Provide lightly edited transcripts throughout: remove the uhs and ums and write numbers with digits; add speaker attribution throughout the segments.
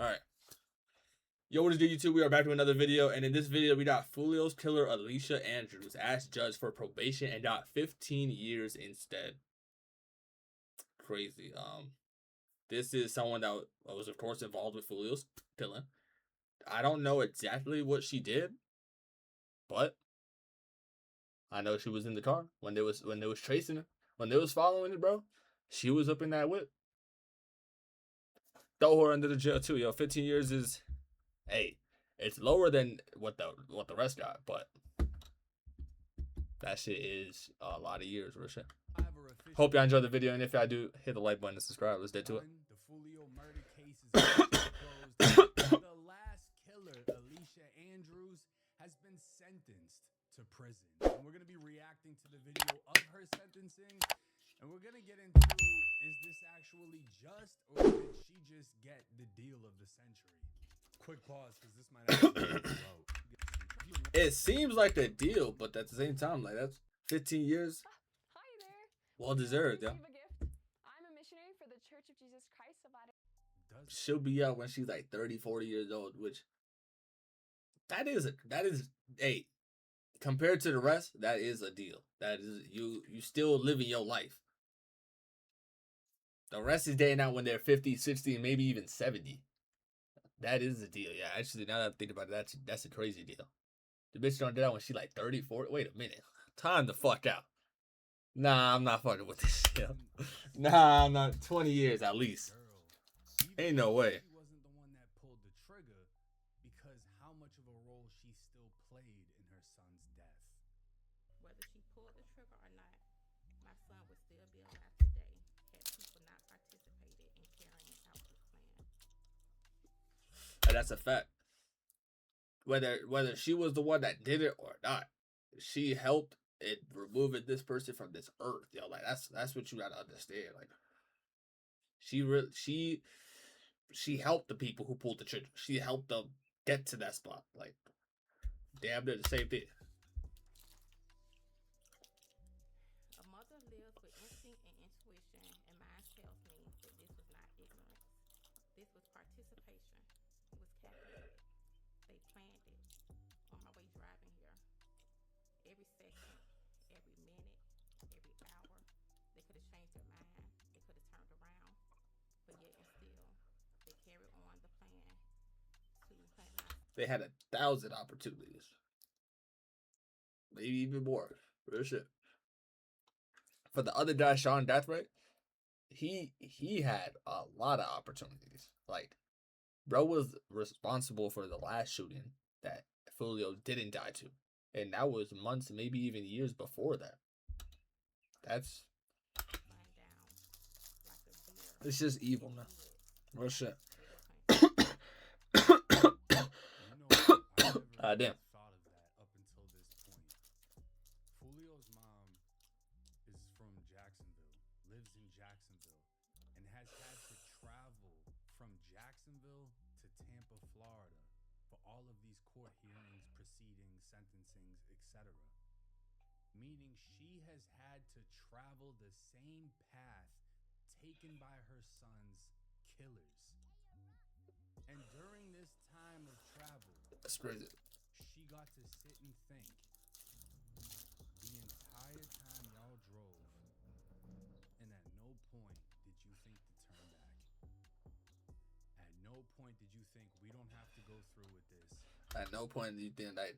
Speaker 1: All right. Yo, what is good, YouTube? We are back to another video, and in this video, we got Foolio's killer Alicia Andrews as judged for probation and got 15 years instead. Crazy. This is someone that was, of course, involved with Foolio's killing. I don't know exactly what she did, but I know she was in the car when they was tracing her, when they was following it, bro. She was up in that whip. Throw her under the jail too, yo. 15 years is. Hey, it's lower than what the rest got, but that shit is a lot of years, real shit. Hope y'all enjoyed the video, and if y'all do, hit the like button and subscribe. Let's get to it.
Speaker 2: The Foolio murder case is closed. The last killer, Alicia Andrews, has been sentenced to prison. And we're going to be reacting to the video of her sentencing, and we're going to get into, is this actually just, or did she just get the deal of the century? Quick pause, because this might actually be low.
Speaker 1: It seems like a deal, but at the same time, like, that's 15 years.
Speaker 3: Hi there.
Speaker 1: Well deserved, yeah.
Speaker 3: I'm a missionary for the Church of Jesus Christ of Latter.
Speaker 1: She'll be out when she's like 30, 40 years old, which that is hey, compared to the rest, that is a deal. That is you still living your life. The rest is dating out when they're 50, 60, and maybe even 70. That is a deal, yeah. Actually, now that I think about it, that's a crazy deal. The bitch don't do that when she like 30, 40. Wait a minute. Time the fuck out. Nah, I'm not fucking with this shit. Nah, I'm not. 20 years at least. Ain't no way.
Speaker 2: She wasn't the one that pulled the trigger, because how much of a role she still played in her son's death.
Speaker 4: Whether she pulled the trigger or not, my son would still be alive today had people not participated in carrying out his plan.
Speaker 1: And that's a fact. Whether she was the one that did it or not, she helped in removing this person from this earth, yo. Like that's what you gotta understand. Like she helped the people who pulled the trigger. She helped them get to that spot. Like damn near the same thing.
Speaker 4: A mother lives with instinct and intuition, and mine tells me that this was not ignorance. This was participation. It was calculated. They planned it. On my way driving here, every second, every minute, every hour, they could have changed their mind. They could have turned around, but yet and still, they carried on the plan to plant my.
Speaker 1: They had 1,000 opportunities. Maybe even more. Real shit. For the other guy, Sean Deathright, he had a lot of opportunities. Like, bro was responsible for the last shooting that Foolio didn't die to. And that was months, maybe even years before that. That's... It's just evil, man. Real shit. Damn.
Speaker 2: Thought of that up until this point. Foolio's mom is from Jacksonville, lives in Jacksonville, and has had to travel from Jacksonville to Tampa, Florida for all of these court hearings, proceedings, sentencings, etc. Meaning she has had to travel the same path taken by her son's killers. And during this time of travel,
Speaker 1: That's crazy.
Speaker 2: she got to sit and think the entire time y'all drove, and at no point did you think to turn back. At no point did you think we don't have to go through with this.
Speaker 1: At no point did you think like,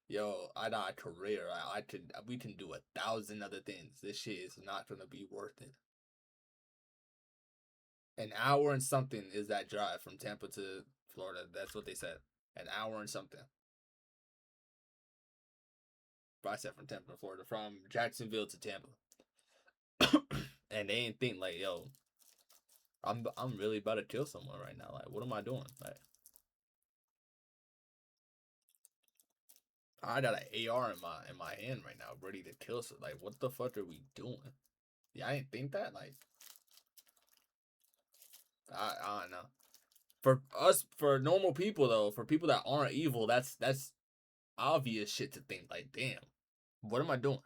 Speaker 1: yo, I got a career. We can do 1,000 other things. This shit is not gonna be worth it. An hour and something is that drive from Tampa to Florida. That's what they said. An hour and something. But I said from Tampa to Florida. From Jacksonville to Tampa. And they ain't think like, yo, I'm really about to kill someone right now. Like, what am I doing? Like, I got an AR in my hand right now, ready to kill someone. Like, what the fuck are we doing? Yeah, I didn't think that. Like, I don't know. For us, for normal people though, for people that aren't evil, that's obvious shit to think. Like, damn, what am I doing?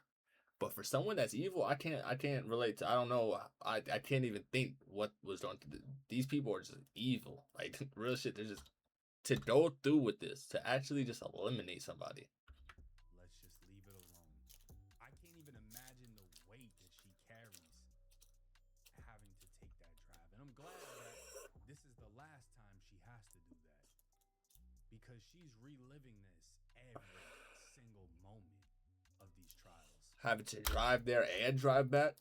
Speaker 1: But for someone that's evil, I can't relate to. I don't know. I can't even think what was done to these people are just evil. Like real shit. They're just to go through with this to actually just eliminate somebody.
Speaker 2: Let's just leave it alone. I can't even imagine the weight that she carries having to take that drive. And I'm glad that this is the last time she has to do that. Because she's reliving this every single moment of these trials.
Speaker 1: Having to drive there and drive back.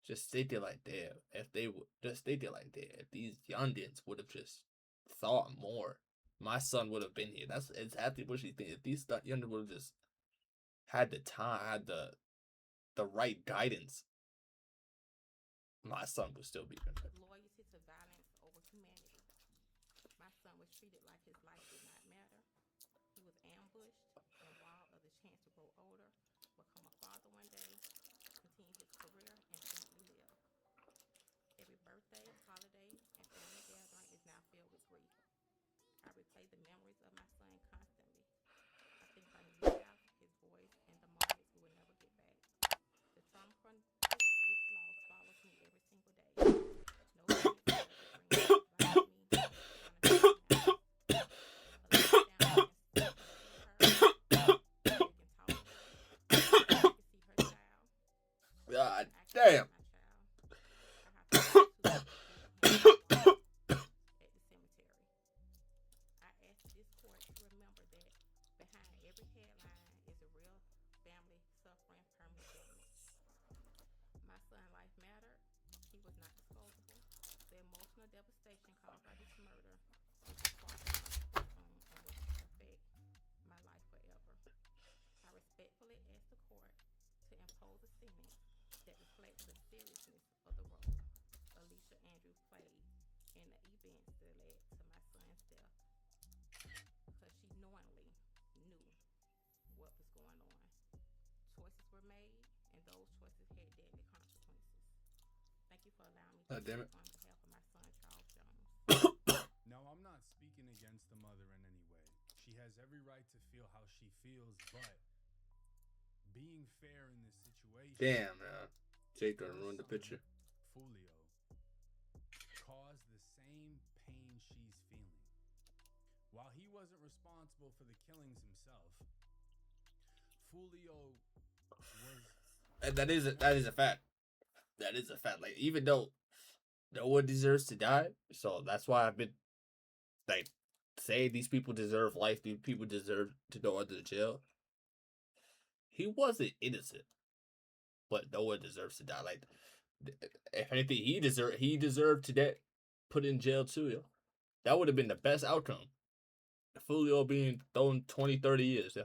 Speaker 1: Just stay there like that. If they would just stay there like that, if these youngins would have just thought more, my son would have been here. That's exactly what she thinks. If these youngins would have just had the time, had the right guidance, my son would still be here.
Speaker 4: Loyalty to violence over humanity. My son was treated like his life did not matter. He was ambushed and robbed of the chance to grow older, become a father one day, continue his career, and simply live. Every birthday, holiday, and family gathering is now filled with grief. I replay the memories of my son constantly. I think about his laugh, his voice, and the moments we will never get back. The trauma from this loss follows me every single day. No parent will ever bring up like me, trying to figure me out. But I sit down and see her, we can talk about it. I can see her child.
Speaker 1: God
Speaker 4: I can
Speaker 1: damn.
Speaker 4: see my child. I have to go to visit him at the cemetery. I ask this court to remember that behind every headline is a real family suffering permanent damage. My son's life mattered. He was not disposable. The emotional devastation caused by this murder is a scar on my courtroom and will affect my life forever. I respectfully ask the court to impose a sentence that reflects the seriousness of the role Alicia Andrews played in the events that led to my son's death, because she knowingly knew what was going on. Choices were made, and those choices had deadly consequences. Thank you for allowing me to
Speaker 1: Damn
Speaker 4: speak
Speaker 1: it.
Speaker 4: on behalf of my son, Charles Jones.
Speaker 2: Now, I'm not speaking against the mother in any way. She has every right to feel how she feels, but being fair in this situation.
Speaker 1: Damn, man. Jake done
Speaker 2: her
Speaker 1: ruined the
Speaker 2: son,
Speaker 1: picture.
Speaker 2: Foolio, caused the same pain she's feeling. While he wasn't responsible for the killings himself, Foolio was.
Speaker 1: And that is a fact. That is a fact. Like even though no one deserves to die, so that's why I've been like saying these people deserve life. These people deserve to go under jail. He wasn't innocent, but no one deserves to die. Like if anything, he deserved to get put in jail too. Yo. That would have been the best outcome. Foolio being thrown 20, 30 years. Yeah.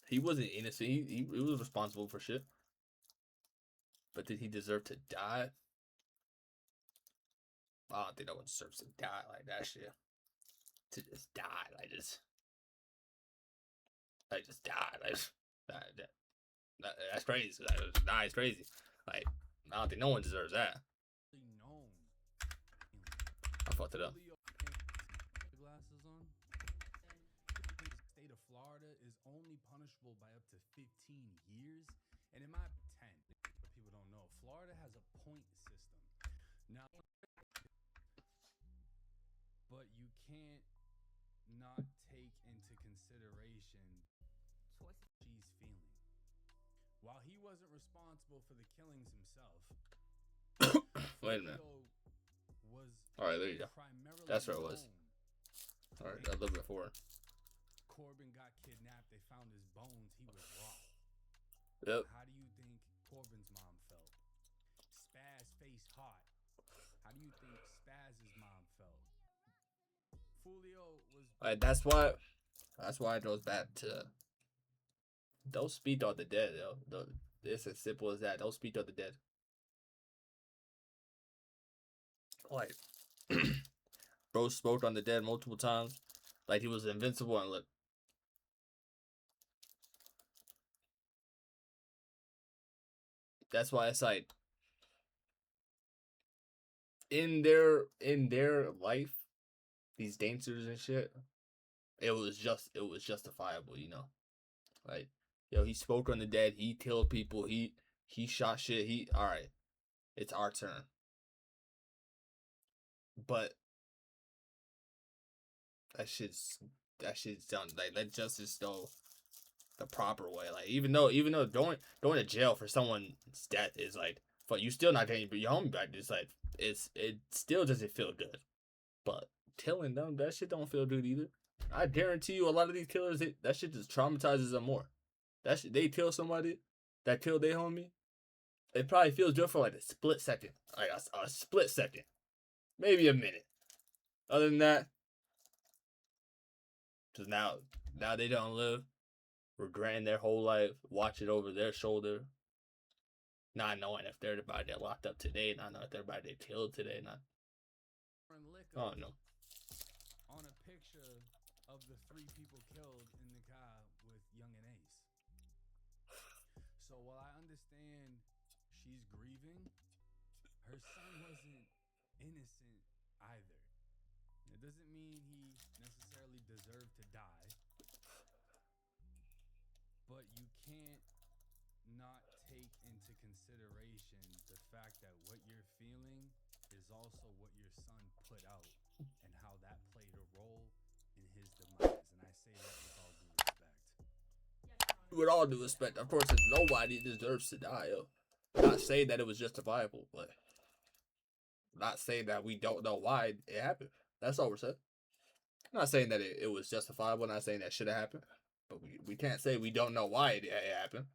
Speaker 1: He wasn't innocent. He was responsible for shit. But did he deserve to die? I don't think no one deserves to die like that shit. To just die, like just die, that's crazy. Like, die is crazy. Like I don't think no one deserves that.
Speaker 2: Known.
Speaker 1: I fucked it up.
Speaker 2: Foolio glasses on. The state of Florida is only punishable by up to 15 years, and in my 10, people don't know, Florida has a point system. Now, but you can't not take into consideration
Speaker 4: Choices.
Speaker 2: she's feeling. While he wasn't responsible for the killings himself,
Speaker 1: Wait a minute.
Speaker 2: Foolio was
Speaker 1: All right, there you go.
Speaker 2: primarily
Speaker 1: That's where it was.
Speaker 2: known.
Speaker 1: All right, a little bit forward.
Speaker 2: Corbin got kidnapped. They found his bones. He was robbed.
Speaker 1: Yep.
Speaker 2: How do you think Corbin's mom felt? Spaz face hot. How do you think Spaz's mom felt? Foolio was.
Speaker 1: That's why it goes back to don't speak on the dead, yo. It's as simple as that. Don't speak on the dead. Like, bro spoke on the dead multiple times, like he was invincible, and look, that's why it's like in their life, these dancers and shit, it was justifiable, you know. Like, yo, he spoke on the dead. He killed people. He shot shit. All right. It's our turn. But that shit's done. Like, let justice go the proper way. Like, even though going to jail for someone's death is like, but you still not getting your homie back. It's like it still doesn't feel good. But killing them, that shit don't feel good either. I guarantee you, a lot of these killers, that shit just traumatizes them more. That shit, they kill somebody that killed their homie. It probably feels good for like a split second, like a split second, maybe a minute. Other than that, just now they don't live, regretting their whole life, watch it over their shoulder, not knowing if they're about to get locked up today, not knowing if they're about to get killed today, not. Oh no.
Speaker 2: On a picture of the 3 people killed in the car with Young and Ace. So while I understand she's grieving, her son wasn't innocent either. It doesn't mean he necessarily deserved to die, but you can't not take into consideration the fact that what you're feeling is also what your son put out and how that played a role in his demise. And I say that with all due respect.
Speaker 1: With all due respect, of course, nobody deserves to die. Yo. Not saying that it was justifiable, but not saying that we don't know why it happened. That's all we're saying. I'm not saying that it was justifiable. Not saying that should have happened, but we can't say we don't know why it happened.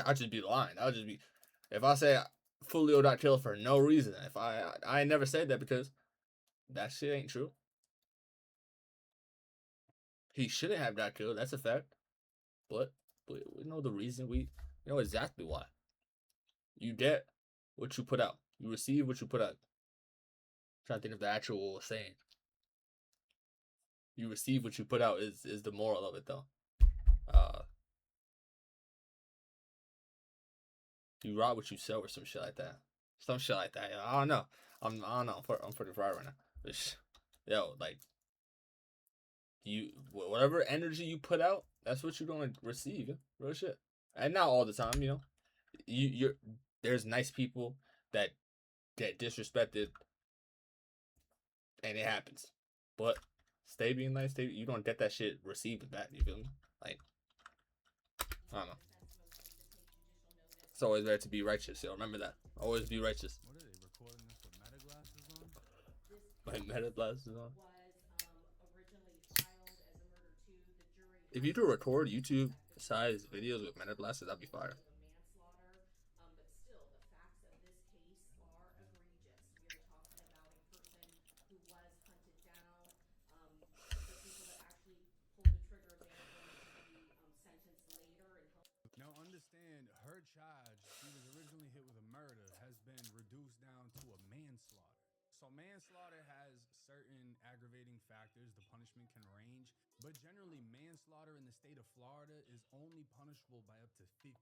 Speaker 1: I'd just be lying. I'll just be, if I say Foolio got killed for no reason, if I never said that because that shit ain't true. He shouldn't have got killed. That's a fact. But we know the reason. We know exactly why. You get what you put out. You receive what you put out. I'm trying to think of the actual saying. You receive what you put out is the moral of it though. You rob what you sell or some shit like that. Some shit like that. Yo. I don't know. I don't know. I'm pretty fried right now. Yo, like whatever energy you put out, that's what you're gonna receive. Yeah? Real shit. And not all the time, you know. You're there's nice people that get disrespected, and it happens. But stay being nice. You don't get that shit received back. You feel me? Like I don't know. It's always better to be righteous. Yo, remember that. Always be righteous.
Speaker 2: What are they recording this with meta glasses on?
Speaker 1: Like meta glasses on. If you could record YouTube size videos with meta glasses, that'd be fire.
Speaker 2: Now understand, her charge, she was originally hit with a murder, has been reduced down to a manslaughter. So manslaughter has certain aggravating factors. The punishment can range, but generally manslaughter in the state of Florida is only punishable by up to 15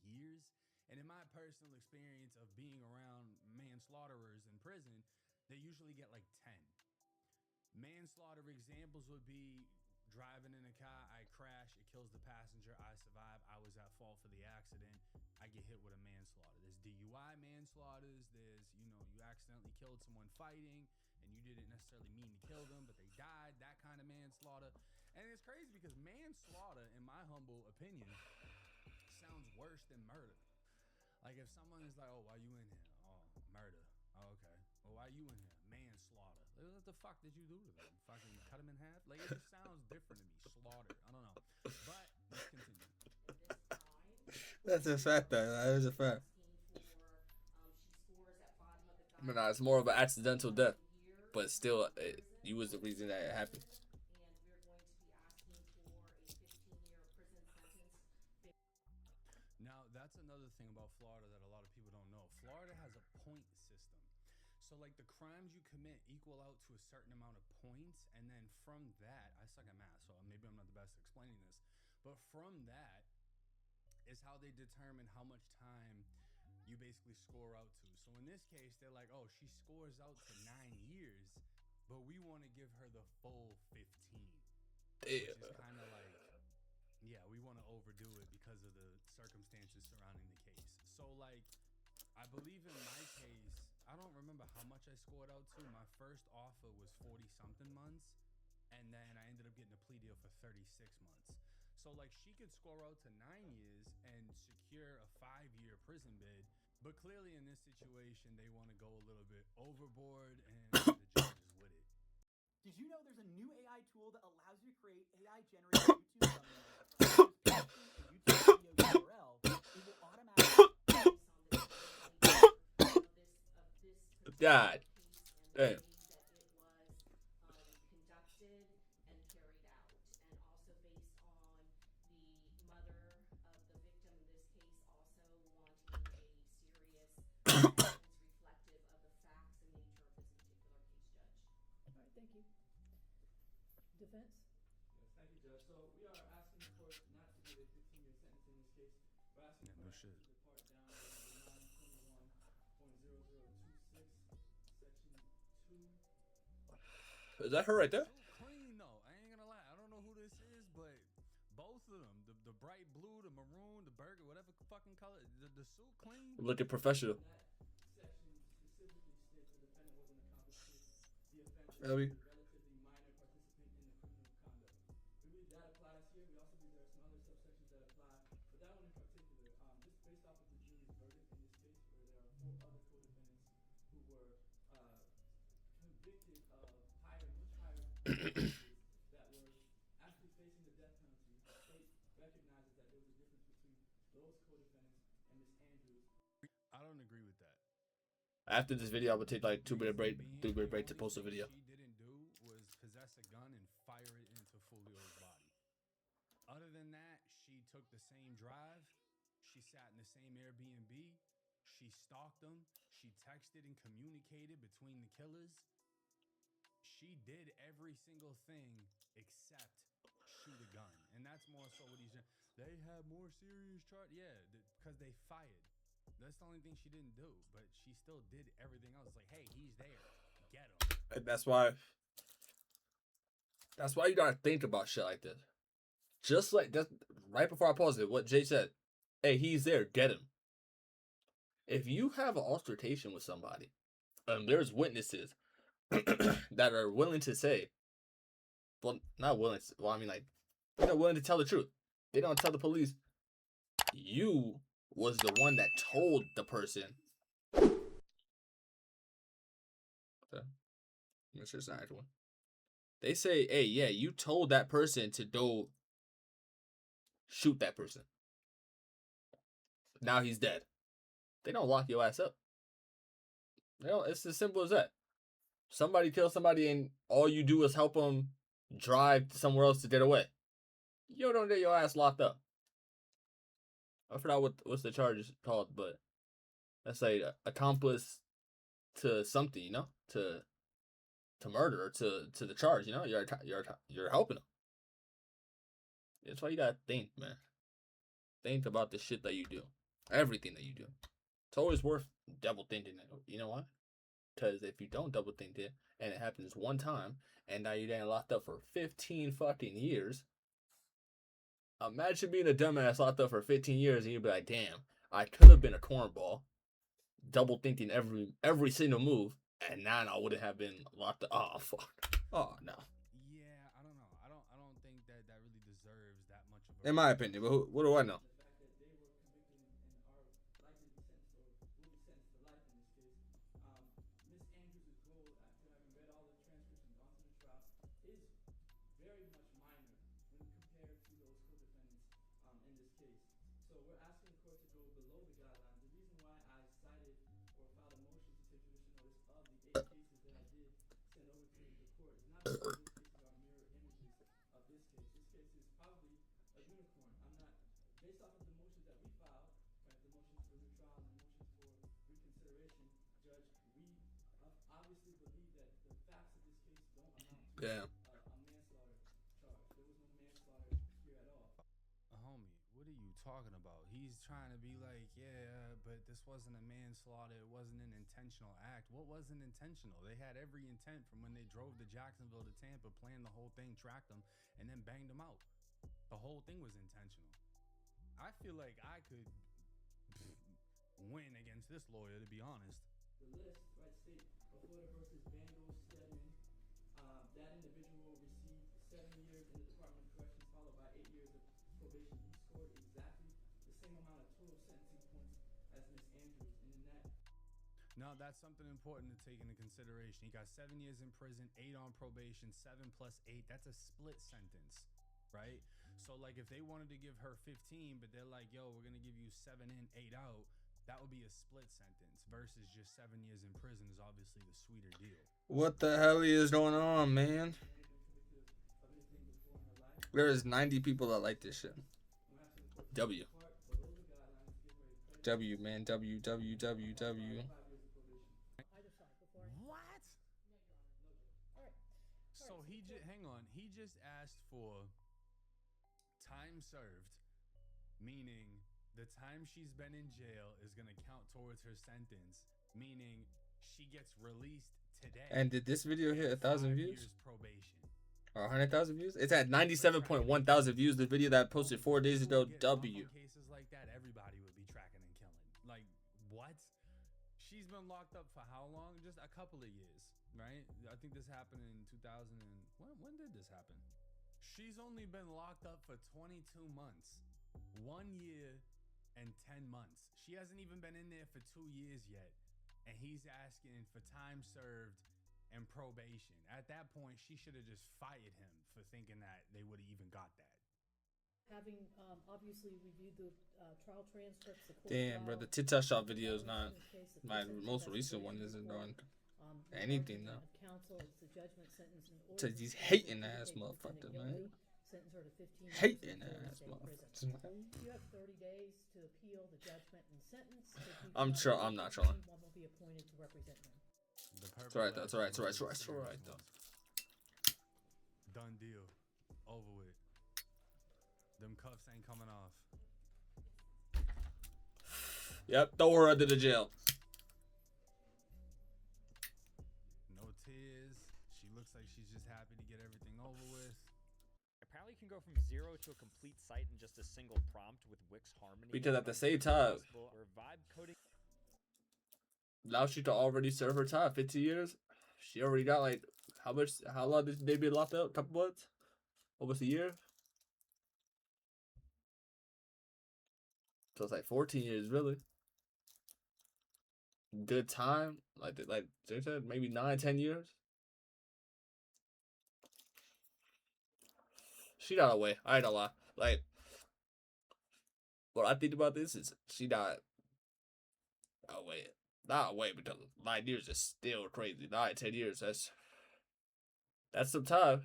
Speaker 2: years. And in my personal experience of being around manslaughterers in prison, they usually get like 10. Manslaughter examples would be driving in a car, I crash, it kills the passenger, I survive, I was at fault for the accident, I get hit with a manslaughter. There's DUI manslaughters, there's, you accidentally killed someone fighting and you didn't necessarily mean to kill them, but they died, that kind of manslaughter. And it's crazy because manslaughter, in my humble opinion, sounds worse than murder. Like if someone is like, oh, why you in here? Oh, murder. Oh, okay. Well, why you in here? Manslaughter. What the fuck did you do to them? Fucking cut them in half? Like it just sounds different to me. Slaughter. I don't know. But let's continue.
Speaker 1: That's a fact, though. That is a fact. But nah, it's more of an accidental death. But still, you was the reason that it happened.
Speaker 2: Now, that's another thing about Florida that a lot of people don't know. Florida has a point system. So, like, the crimes you commit equal out to a certain amount of points. And then from that, I suck at math, so maybe I'm not the best at explaining this. But from that is how they determine how much time you basically score out to. So, in this case, they're like, oh, she scores out to 9 years, but we want to give her the full 15.
Speaker 1: Damn.
Speaker 2: Which is kind of like yeah, we want to overdo it because of the circumstances surrounding the case. So, like, I believe in my case, I don't remember how much I scored out to. My first offer was 40 something months, and then I ended up getting a plea deal for 36 months. So, like, she could score out to 9 years and secure a 5-year prison bid. But clearly, in this situation, they want to go a little bit overboard, and the judge is with it.
Speaker 5: Did you know there's a new AI tool that allows you to create AI generated YouTube thumbnails? Just pasting a YouTube video URL, it will automatically
Speaker 1: God. Damn.
Speaker 4: Conducted and carried out, and also based on the mother of the victim in this case also wanting a serious sentence reflective of the facts and nature of this particular case, Judge.
Speaker 6: All right, thank you. Defense?
Speaker 7: Yes, thank you, Judge. So we are asking the court not to give a 15-year sentence in this case. We're asking the court
Speaker 2: shit.
Speaker 7: to depart down to number 921.0026, section 2.
Speaker 1: Is that her right there?
Speaker 2: So clean though. I ain't gonna lie. I don't know who this is, but both of them, the bright blue, the maroon, the burger, whatever fucking color, the suit clean.
Speaker 1: Looking professional.
Speaker 7: That section specifically states the defendant was an accomplice to the offense
Speaker 1: I mean,
Speaker 7: and a relatively minor participant in the criminal conduct. We believe that applies here. We also believe there are some other subsections that apply, but that one in particular, just based off of the jury's verdict in this case, where there are 4 other co-defendants who were convicted of much higher offenses that were actually facing the death penalty. The state recognizes that there was a difference between those co-defendants and Ms. Andrews.
Speaker 2: I don't agree with that.
Speaker 1: after this video, I would take like 2-minute break, 3-minute break to post a video.
Speaker 2: She didn't do was possess a gun and fire it into Foolio's body. Other than that, she took the same drive. She sat in the same Airbnb. She stalked them. She texted and communicated between the killers. She did every single thing except shoot a gun. And that's more so what he's doing. They have more serious charges. Yeah, because they fired. That's the only thing she didn't do. But she still did everything else. It's like, hey, he's there. Get him.
Speaker 1: And that's why you gotta think about shit like this. Just like that, right before I paused it, what Jay said. Hey, he's there. Get him. If you have an altercation with somebody, and there's witnesses that are willing to say, well, not willing to, well, I mean, like, they're not willing to tell the truth. They don't tell the police. You was the one that told the person. Make sure it's not actual one. They say, hey, yeah, you told that person to go shoot that person. Now he's dead. They don't lock your ass up. They don't, it's as simple as that. Somebody kills somebody and all you do is help them drive somewhere else to get away. You don't get your ass locked up. I forgot what's the charge called, but that's like accomplice to something, you know, to murder, or to the charge, you know, you're helping them. That's why you gotta think, man. Think about the shit that you do, everything that you do. It's always worth double thinking it. You know why? Because if you don't double think it, and it happens one time, and now you're getting locked up for 15 fucking years. Imagine being a dumbass locked up for 15 years, and you'd be like, damn, I could have been a cornball, double thinking every single move, and now I wouldn't have been locked up. Oh fuck. Oh no.
Speaker 2: Yeah, I don't know. I don't think that really deserves that much of a.
Speaker 1: In my opinion, but what do I know?
Speaker 7: The fact that they were convicted and are likely to be sentenced or will be sentenced to life in this case. Ms. Andrews' role, after having read all the transcripts and gone to the trial, is very much minor when compared to those co-defendants in this case. So we're asking the court to go below the guidelines. The reason why I cited or filed a motion to take judicial notice of the 8 cases that I did send over to the court is not because those cases are mirror images of this case. This case is probably a unicorn. I'm not, based off of the motions that we filed, right, the motions for new trial and the motions for reconsideration, Judge, we obviously believe that the facts of this case don't amount to
Speaker 1: Damn.
Speaker 7: a manslaughter charge. There was no manslaughter here at all.
Speaker 2: Homie, what are you talking about? He's trying to be like, yeah, but this wasn't a manslaughter. It wasn't an intentional act. What wasn't intentional? They had every intent from when they drove to Jacksonville to Tampa, planned the whole thing, tracked them, and then banged them out. The whole thing was intentional. I feel like I could win against this lawyer, to be honest.
Speaker 7: The list, right, state Florida versus Bango Stedman. That individual received 7 years in the Department of Corrections, followed by 8 years of probation. He scored exactly the same amount of total sentencing points as Miss Andrews, and in that.
Speaker 2: Now, that's something important to take into consideration. He got 7 years in prison, 8 on probation, 7 plus 8. That's a split sentence, right? So, like, if they wanted to give her 15, but they're like, yo, we're going to give you 7 in, 8 out, that would be a split sentence versus just 7 years in prison is obviously the sweeter deal.
Speaker 1: What the hell is going on, man? There's 90 people that like this shit. W. W, man. W.
Speaker 6: Either side before.
Speaker 2: What?
Speaker 6: All right.
Speaker 2: So hang on. He just asked for time served, meaning the time she's been in jail is going to count towards her sentence, meaning she gets released today.
Speaker 1: And did this video hit 1,000 views?
Speaker 2: Years probation.
Speaker 1: Or 100,000 views? It's at 97.1 thousand views. The video that I posted 4 days ago. W.
Speaker 2: Cases like that, everybody would be tracking and killing. Like, what? She's been locked up for how long? Just a couple of years, right? I think this happened in 2000 and when did this happen? She's only been locked up for 22 months. 1 year and 10 months. She hasn't even been in there for 2 years yet. And he's asking for time served and probation. At that point, she should have just fired him for thinking that they would have even got that.
Speaker 6: Having obviously reviewed the trial transcripts, the court
Speaker 1: Damn, bro. The TikTok shop video is not. My most recent one isn't on anything though.
Speaker 6: Counsel, it's the judgment sentence in order.
Speaker 1: Says he's hating ass motherfucker, man.
Speaker 6: Sentence her to 15 years
Speaker 1: Hating
Speaker 6: in
Speaker 1: ass
Speaker 6: prison.
Speaker 1: motherfucker.
Speaker 6: You have 30 days to appeal the judgment and sentence.
Speaker 1: I'm not trolling.
Speaker 6: One will be appointed to represent them.
Speaker 1: It's alright though. It's alright. It's alright. It's alright. It's alright though.
Speaker 2: Done deal. Over with. Them cuffs ain't coming off.
Speaker 1: Yep. Throw her under the jail.
Speaker 2: No tears. She looks like she's just happy to get everything over with.
Speaker 8: Apparently, you can go from 0 to a complete site in just a single prompt with Wix Harmony.
Speaker 1: Because at the same time,
Speaker 8: Or vibe coding.
Speaker 1: now she to already serve her time. 15 years. She already got like how long did they been locked up? A couple months? Almost a year? So it's like 14 years really. Good time. Like they said, maybe 9-10 years. She got away. I ain't gonna lie. Like, what I think about this is she got away. Not away because 9 years is still crazy. 9-10 years. That's some time.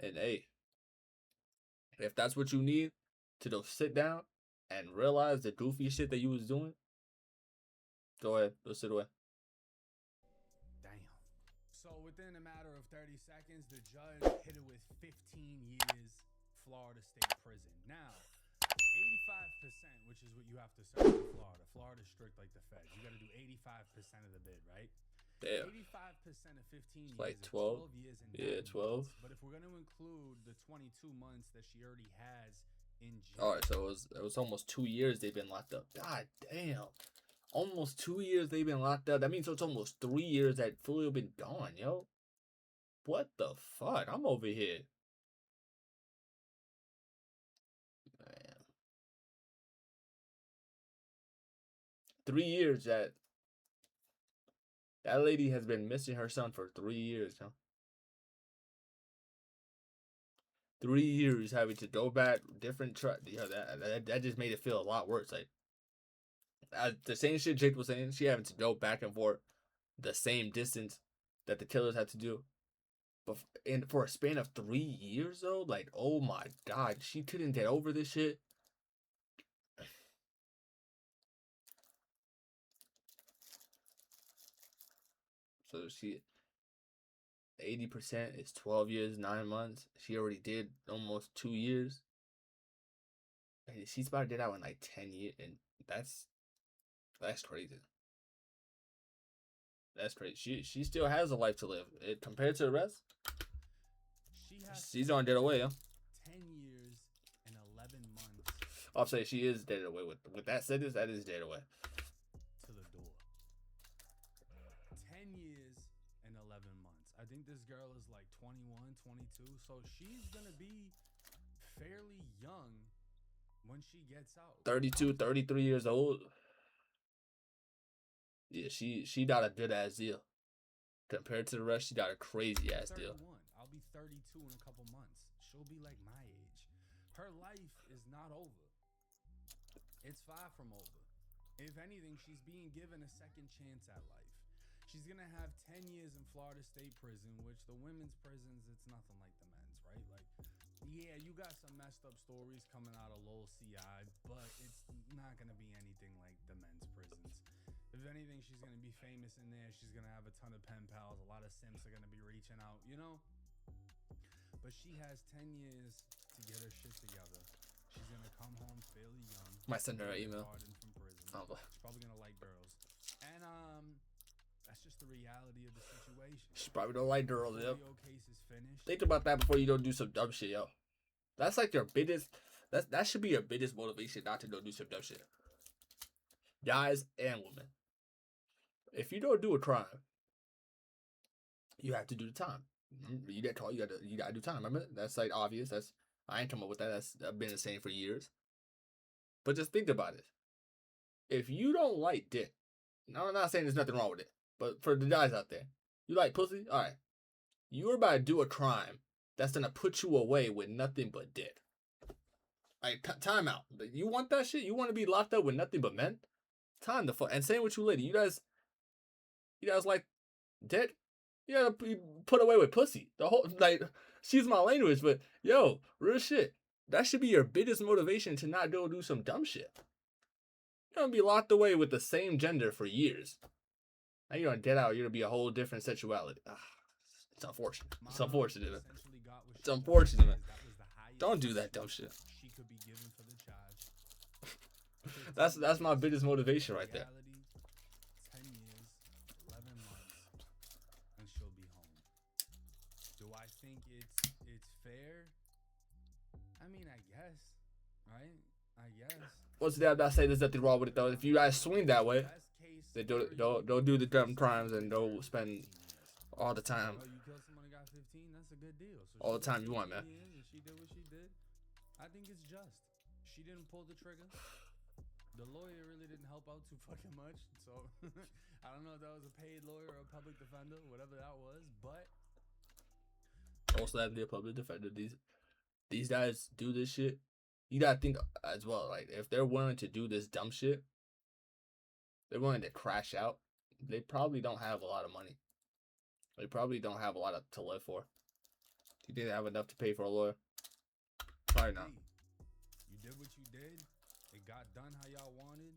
Speaker 1: And hey, if that's what you need to go sit down and realize the goofy shit that you was doing, go ahead. Go sit away.
Speaker 2: Damn. So within a matter of 30 seconds, the judge hit her with 15 years Florida State prison. Now, 85%, which is what you have to serve in Florida. Florida's strict like the feds. You got to do 85% of the bid, right?
Speaker 1: Damn.
Speaker 2: 85% of 15 years
Speaker 1: Like
Speaker 2: is
Speaker 1: 12.
Speaker 2: 12 years and
Speaker 1: Yeah,
Speaker 2: 9
Speaker 1: 12.
Speaker 2: months. But if we're going to include the 22 months that she already has in jail.
Speaker 1: Alright, so it was almost 2 years they've been locked up. God damn. Almost 2 years they've been locked up. That means it's almost 3 years that Foolio been gone, yo. What the fuck? I'm over here. Man. 3 years that lady has been missing her son for 3 years, huh? 3 years having to go back, different that just made it feel a lot worse. Like, the same shit Jake was saying, she having to go back and forth the same distance that the killers had to do. But for a span of 3 years, though, like, oh my god, she couldn't get over this shit. So she 80% is 12 years, 9 months. She already did almost 2 years. And she's about to get out in like 10 years, and that's crazy. That's crazy. She still has a life to live. Compared to the rest, she's on dead away, huh?
Speaker 2: 10 years
Speaker 1: I'll say she is dead away with that sentence. That is dead away.
Speaker 2: To the door. 10 years and 11 months. I think this girl is like 21, 22. So she's going to be fairly young when she gets out.
Speaker 1: 32, 33 years old. Yeah, she got a good ass deal. Compared to the rest, she got a crazy ass deal.
Speaker 2: I'll be 32 in a couple months. She'll be like my age. Her life is not over. It's far from over. If anything, she's being given a second chance at life. She's going to have 10 years in Florida State Prison, which the women's prisons, it's nothing like the men's, right? Like, yeah, you got some messed up stories coming out of Lowell CI, but it's not going to be anything like the men's prisons. If anything, she's going to be famous in there. She's going to have a ton of pen pals. A lot of simps are going to be reaching out, you know? But she has 10 years to get her shit together. She's going to come home fairly young.
Speaker 1: Might send her an email.
Speaker 2: From prison. She's probably going to like girls. And that's just the reality of the situation.
Speaker 1: She probably don't like girls, yo.
Speaker 2: Case is finished.
Speaker 1: Think about that before you don't do some dumb shit, yo. That's like your biggest... That should be your biggest motivation not to go do some dumb shit. Guys and women. If you don't do a crime, you have to do the time. You get caught, you gotta do time. Remember? That's like obvious. I ain't come up with that. I've been the same for years. But just think about it. If you don't like dick, now I'm not saying there's nothing wrong with it, but for the guys out there, you like pussy? Alright. You're about to do a crime that's gonna put you away with nothing but dick. Like, time out. You want that shit? You want to be locked up with nothing but men? Time the fuck. And same with you, lady. You guys like dick? You gotta be put away with pussy. The whole, like, excuse my language, but yo, real shit. That should be your biggest motivation to not go do some dumb shit. You're gonna be locked away with the same gender for years. Now you're gonna get out, you're gonna be a whole different sexuality. It's unfortunate. It's unfortunate. It's unfortunate, man. Don't do that dumb shit.
Speaker 2: She could be given for the charge.
Speaker 1: That's my biggest motivation right there.
Speaker 2: 10 years, 11 months, and she'll be home. Do I think it's fair? I mean, I guess, right? I guess.
Speaker 1: What's that? I'm not saying there's nothing wrong with it though. If you guys swing that way, they don't do the dumb crimes and don't spend all the time.
Speaker 2: Oh, you killed someone who got 15? That's a good deal. So
Speaker 1: all the time you want, man.
Speaker 2: She did what she did. I think it's just. She didn't pull the trigger. The lawyer really didn't help out too fucking much. So I don't know if that was a paid lawyer or a public defender, whatever that was, but
Speaker 1: also have to be a public defender. These guys do this shit. You gotta think as well, like, if they're willing to do this dumb shit, they're willing to crash out, they probably don't have a lot of money. They probably don't have a lot to live for. Do you think they have enough to pay for a lawyer? Probably not.
Speaker 2: You did what you did. It got done how y'all wanted.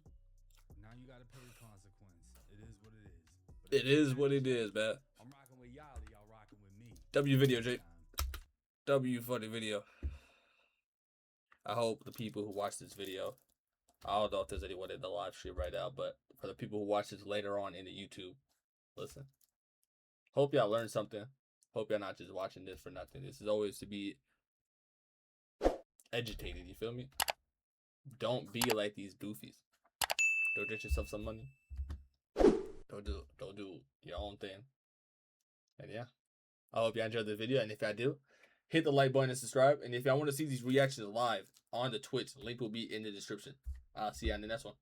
Speaker 2: Now you gotta pay the consequence. It is what it is. But
Speaker 1: it is what it is, man.
Speaker 2: I'm rocking with y'all rocking with me.
Speaker 1: W video, Jake. W funny video. I hope the people who watch this video, I don't know if there's anyone in the live stream right now, but for the people who watch this later on in the YouTube, listen. Hope y'all learned something. Hope y'all not just watching this for nothing. This is always to be educated, you feel me? Don't be like these goofies. Go get yourself some money. Don't do your own thing. And yeah. I hope y'all enjoyed the video, and if y'all do, hit the like button and subscribe. And if y'all want to see these reactions live on the Twitch, link will be in the description. I'll see you on the next one.